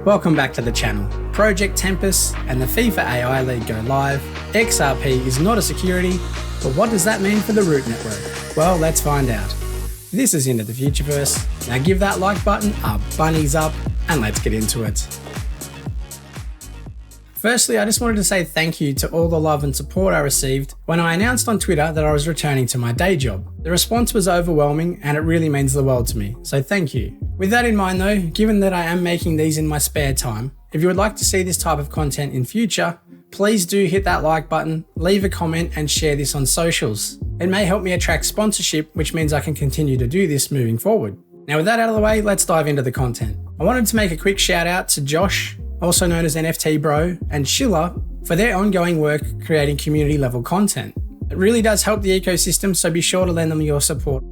Welcome back to the channel. Project Tempus and the FIFA AI League go live. XRP is not a security, but what does that mean for the Root network? Well, let's find out. This is Into the Futureverse. Now give that like button a bunnies up and let's get into it. Firstly, I just wanted to say thank you to all the love and support I received when I announced on Twitter that I was returning to my day job. The response was overwhelming and it really means the world to me, so thank you. With that in mind though, given that I am making these in my spare time, if you would like to see this type of content in future, please do hit that like button, leave a comment and share this on socials. It may help me attract sponsorship, which means I can continue to do this moving forward. Now with that out of the way, let's dive into the content. I wanted to make a quick shout out to Josh, also known as NFTbroo and Schiller, for their ongoing work creating community level content. It really does help the ecosystem, so be sure to lend them your support.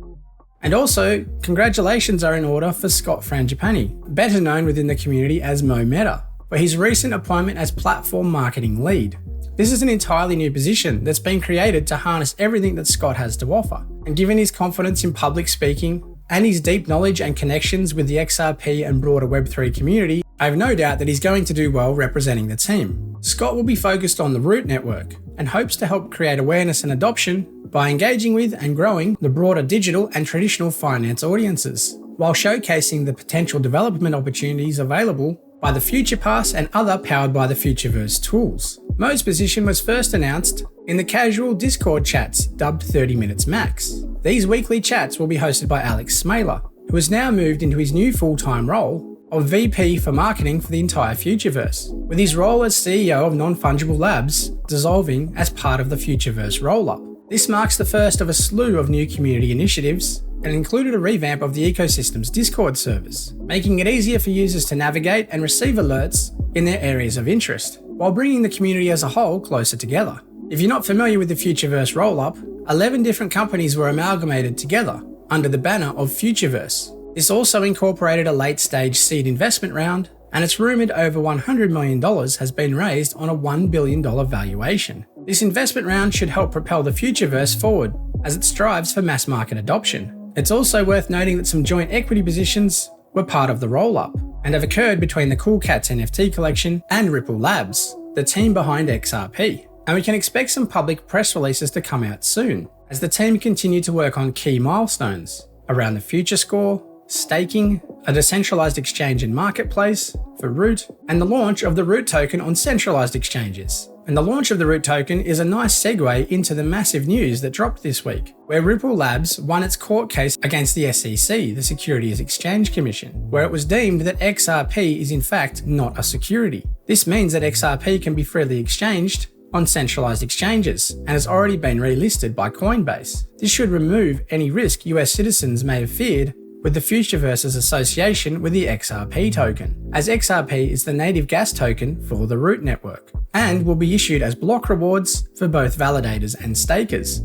And also, congratulations are in order for Scott Frangipani, better known within the community as MoMeta, for his recent appointment as Platform Marketing Lead. This is an entirely new position that's been created to harness everything that Scott has to offer. And given his confidence in public speaking and his deep knowledge and connections with the XRP and broader Web3 community, I have no doubt that he's going to do well representing the team. Scott will be focused on the Root network and hopes to help create awareness and adoption by engaging with and growing the broader digital and traditional finance audiences, while showcasing the potential development opportunities available by the FuturePass and other powered by the Futureverse tools. Mo's position was first announced in the casual Discord chats dubbed 30 Minutes Max. These weekly chats will be hosted by Alex Smaler, who has now moved into his new full-time role of VP for marketing for the entire Futureverse, with his role as CEO of Non-Fungible Labs dissolving as part of the Futureverse Rollup. This marks the first of a slew of new community initiatives and included a revamp of the ecosystem's Discord servers, making it easier for users to navigate and receive alerts in their areas of interest, while bringing the community as a whole closer together. If you're not familiar with the Futureverse Rollup, 11 different companies were amalgamated together under the banner of Futureverse. This also incorporated a late-stage seed investment round, and it's rumoured over $100 million has been raised on a $1 billion valuation. This investment round should help propel the Futureverse forward as it strives for mass market adoption. It's also worth noting that some joint equity positions were part of the roll-up and have occurred between the Cool Cats NFT collection and Ripple Labs, the team behind XRP. And we can expect some public press releases to come out soon as the team continue to work on key milestones around the future score, staking, a decentralized exchange and marketplace for Root, and the launch of the Root token on centralized exchanges. And the launch of the Root token is a nice segue into the massive news that dropped this week, where Ripple Labs won its court case against the SEC, the Securities Exchange Commission, where it was deemed that XRP is in fact not a security. This means that XRP can be freely exchanged on centralized exchanges and has already been relisted by Coinbase. This should remove any risk US citizens may have feared with the Futureverse's association with the XRP token, as XRP is the native gas token for the Root network, and will be issued as block rewards for both validators and stakers.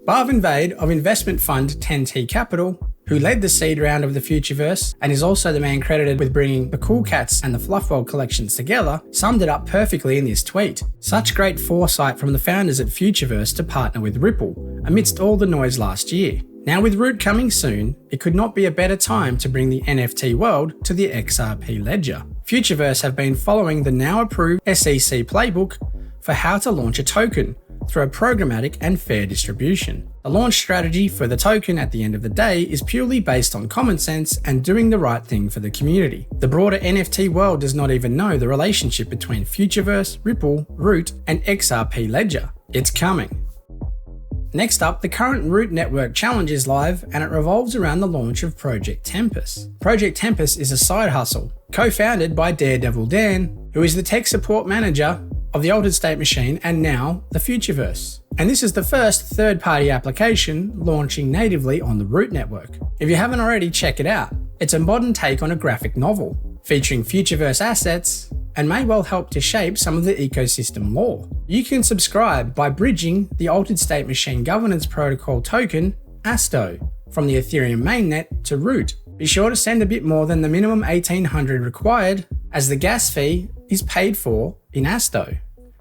Bhavin Vaid of investment fund 10T Capital, who led the seed round of the Futureverse and is also the man credited with bringing the Cool Cats and the Fluffworld collections together, summed it up perfectly in this tweet. Such great foresight from the founders at Futureverse to partner with Ripple, amidst all the noise last year. Now with Root coming soon, it could not be a better time to bring the NFT world to the XRP ledger. Futureverse have been following the now approved SEC playbook for how to launch a token through a programmatic and fair distribution. The launch strategy for the token at the end of the day is purely based on common sense and doing the right thing for the community. The broader NFT world does not even know the relationship between Futureverse, Ripple, Root, and XRP ledger. It's coming. Next up, the current Root network challenge is live and it revolves around the launch of Project Tempus. Project Tempus is a side hustle, co-founded by Daredevil Dan, who is the tech support manager of the Altered State Machine and now the Futureverse. And this is the first third-party application launching natively on the Root network. If you haven't already, check it out. It's a modern take on a graphic novel, featuring Futureverse assets and may well help to shape some of the ecosystem lore. You can subscribe by bridging the Altered State Machine Governance Protocol token, ASTO, from the Ethereum mainnet to Root. Be sure to send a bit more than the minimum 1800 required, as the gas fee is paid for in ASTO.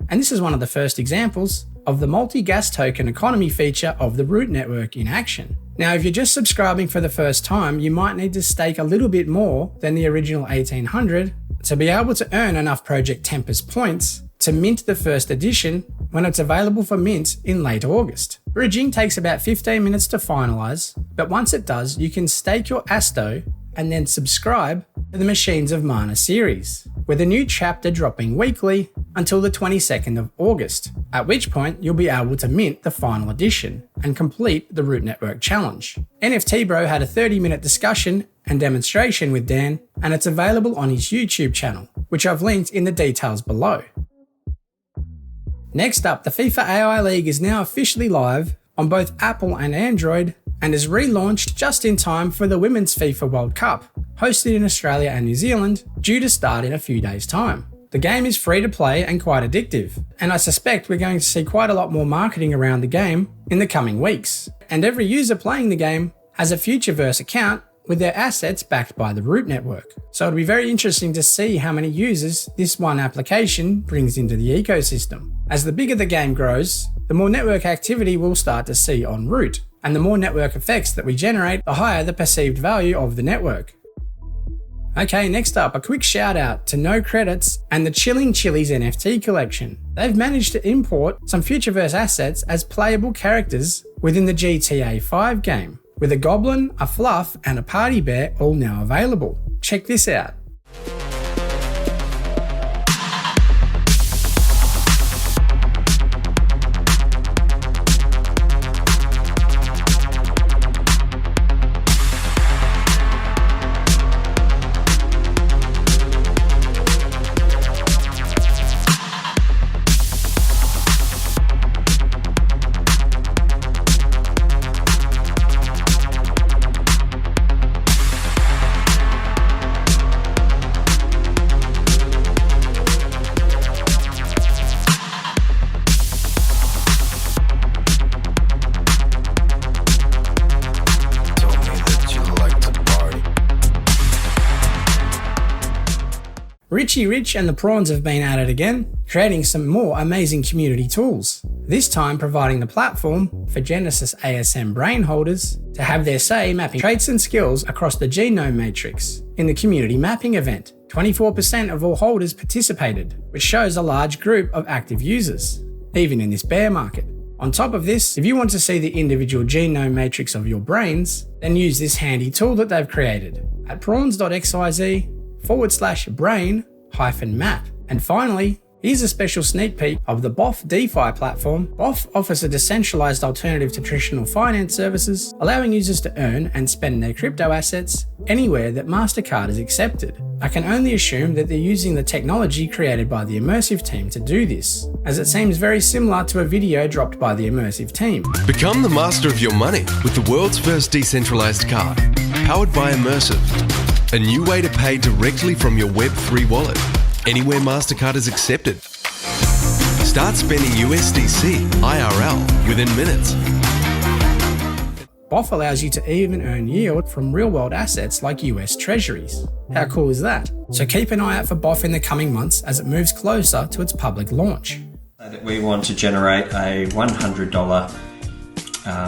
And this is one of the first examples of the multi-gas token economy feature of the Root network in action. Now, if you're just subscribing for the first time, you might need to stake a little bit more than the original 1800 to be able to earn enough Project Tempus points to mint the first edition when it's available for mint in late August. Bridging takes about 15 minutes to finalise, but once it does, you can stake your Asto and then subscribe to the Machines of Mana series, with a new chapter dropping weekly until the 22nd of August, at which point you'll be able to mint the final edition and complete the Root Network Challenge. NFTbroo had a 30-minute discussion and demonstration with Dan, and it's available on his YouTube channel, which I've linked in the details below. Next up, the FIFA AI League is now officially live on both Apple and Android, and is relaunched just in time for the Women's FIFA World Cup, hosted in Australia and New Zealand, due to start in a few days' time. The game is free to play and quite addictive, and I suspect we're going to see quite a lot more marketing around the game in the coming weeks. And every user playing the game has a Futureverse account with their assets backed by the Root network. So it'll be very interesting to see how many users this one application brings into the ecosystem. As the bigger the game grows, the more network activity we'll start to see on Root, and the more network effects that we generate, the higher the perceived value of the network. Okay, next up, a quick shout out to No Credits and the Chilling Chilies NFT collection. They've managed to import some Futureverse assets as playable characters within the GTA 5 game, with a goblin, a fluff, and a party bear all now available. Check this out. Richie Rich and the Prawns have been at it again, creating some more amazing community tools, this time providing the platform for Genesis ASM brain holders to have their say mapping traits and skills across the genome matrix in the community mapping event. 24% of all holders participated, which shows a large group of active users, even in this bear market. On top of this, if you want to see the individual genome matrix of your brains, then use this handy tool that they've created at prawns.xyz/brain-map. And finally, here's a special sneak peek of the BOF DeFi platform. BOF offers a decentralized alternative to traditional finance services, allowing users to earn and spend their crypto assets anywhere that Mastercard is accepted. I can only assume that they're using the technology created by the Immersive team to do this, as it seems very similar to a video dropped by the Immersive team. Become the master of your money with the world's first decentralized card, powered by Immersive. A new way to pay directly from your Web3 wallet, anywhere Mastercard is accepted. Start spending USDC IRL within minutes. BOF allows you to even earn yield from real-world assets like US Treasuries. How cool is that? So keep an eye out for BOF in the coming months as it moves closer to its public launch. We want to generate a $100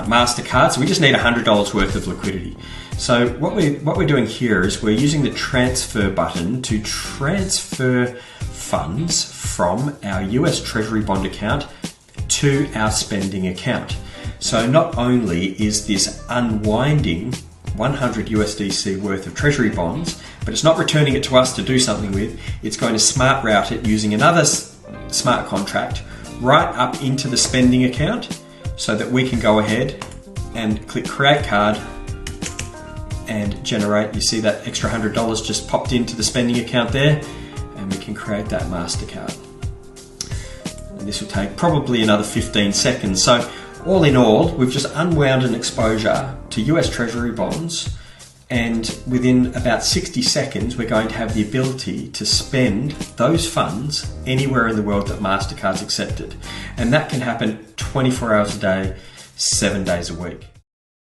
Mastercard, so we just need $100 worth of liquidity. So what we're doing here is we're using the transfer button to transfer funds from our US Treasury bond account to our spending account. So not only is this unwinding 100 USDC worth of Treasury bonds, but it's not returning it to us to do something with, it's going to smart route it using another smart contract right up into the spending account so that we can go ahead and click create card and generate. You see that extra $100 just popped into the spending account there, and we can create that MasterCard. And this will take probably another 15 seconds. So all in all, we've just unwound an exposure to US Treasury bonds, and within about 60 seconds, we're going to have the ability to spend those funds anywhere in the world that Mastercard's accepted. And that can happen 24 hours a day, 7 days a week.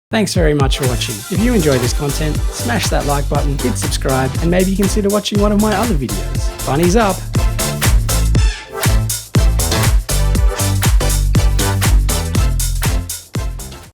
Thanks very much for watching. If you enjoyed this content, smash that like button, hit subscribe, and maybe consider watching one of my other videos. Bunnies up!